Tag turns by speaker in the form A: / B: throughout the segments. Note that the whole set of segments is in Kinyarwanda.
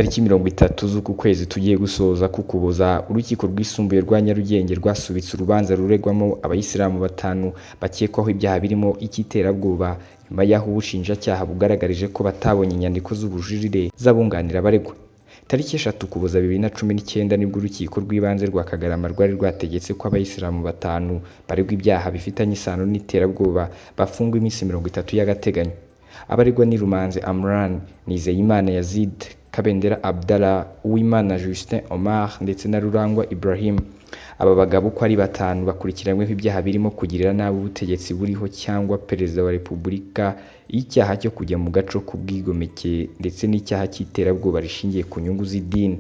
A: Tariki 30 z'uku kwezi tugiye gusoza kukuboza urukiko rwisumbuye rwa Nyarugenge rwasubitse urubanza ruregwamo abayisilamu 5 bakekwaho ibyaha birimo ikiterabwoba nyuma y'aho ubushinjacyaha bugaragarije ko batabonye inyandiko z'ubujurire z'abunganira abaregwa. Tariki 3 Ukuboza 2019 nibwo urukiko rw'ibanze rwa Kagarama rwari rwategetse ko abayisilamu 5 baregwa ibyaha bifitanye isano n'iterabwoba bafungwa iminsi 30 y'agateganyo. Abaregwa ni Rumanzi Amran, Nizeyimana Yazid, Kabendera Abdallah, Uwimana Justin Omar ndetse na Rurangwa Ibrahim. Aba bagabo uko ari 5 bakurikiranyweho ibyaha birimo kugirira nabi ubutegetsi buriho cyangwa perezida wa repubulika, icyaha cyo kujya mu gaco k'ubwigomeke ndetse n'icyaha cy'iterabwoba rishingiye ku nyungu z'idini.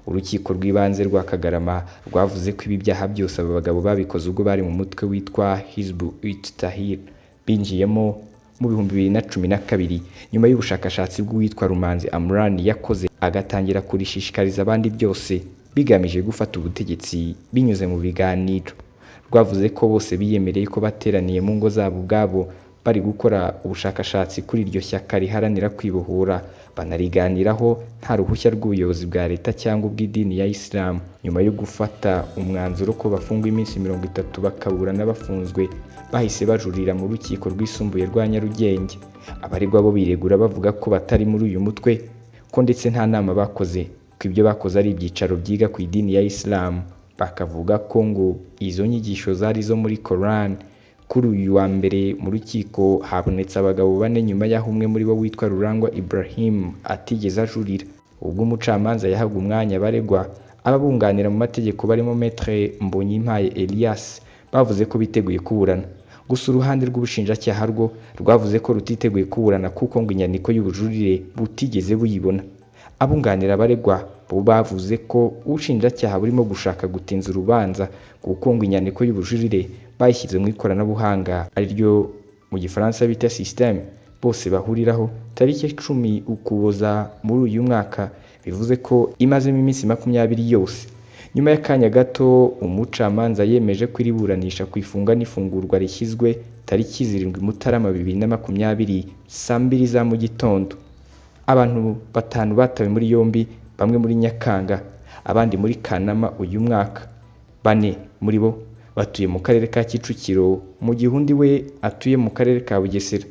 A: Urukiko rw'ibanze rwa Kagarama rwavuze ko ibi byaha byose aba bagabo babikoze ubwo bari mu mutwe witwa Hizbu ut Tahrir binjiyemo mu 2012 nyuma y'ubushakashatsi bw'uwitwa Rumanzi Amran yakoze agatangira kurishishikariza abandi byose bigamije gufata ubutegetsi binyuze mu biganiro. Rwavuze ko bose biyemereye ko bateraniye mu ngo zabo ubwabo bari gukora ubushakashatsi kuri iryo shyaka riharanira kwibohora, banariganiraho nta ruhushya rw'ubuyobozi bwa leta cyangwa ubw'idini ya Islam. Nyuma yo gufata umwanzuro ko bafungwa iminsi 30 bakaburana bafunzwe, bahise bajurira mu rukiko rwisumbuye rwa Nyarugenge. Abaregwa bo biregura bavuga ko batari muri uyu mutwe, ko ndetse nta nama bakoze, ko ibyo bakoze ari ibyicaro byiga ku idini ya Islam. Bakavuga ko ngo izo nyigisho zari zo muri Quran. Kuri uyu wa mbere mu rukiko habonetse abagabo 4 nyuma y'aho umwe muri bo witwa Rurangwa Ibrahim atigeze ajurira. Ubwo umucamanza yahaga umwanya baregwa, ababunganira mu mategeko barimo Maître Mbonyimpaye Elias bavuze ko biteguye kuburana. Gusa uruhande rw'ubushinjacyaha rwo rwavuze ko rutiteguye kuburana kuko ngo inyandiko y'ubujurire butigeze buyibona. Abunganira abaregwa bo bavuze ko ubushinjacyaha burimo gushaka gutinza urubanza kuko ngo inyandiko y'ubujurire bayishyize mu ikoranabuhanga ari ryo mu gifaransa bita system bose bahuriraho. Tariki 10 Ukuboza muri uyu mwaka bivuze ko imazemo iminsi 20 yose. Nyuma y'akanya gato umucamanza yemeje ko iriburanisha ku ifunga n'ifungurwa rishyizwe tariki 7 Mutarama 2020 saa 2 za mu gitondo. Abantu 5 batawe muri yombi, bamwe muri Nyakanga abandi muri Kanama uyu mwaka. 4 muri bo batuye mu karere ka Kicukiro mu gihe undi we atuye mu karere ka Bugesera.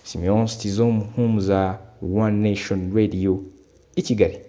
A: Simeon Stizo Muhumuza, One Nation Radio, i Kigali.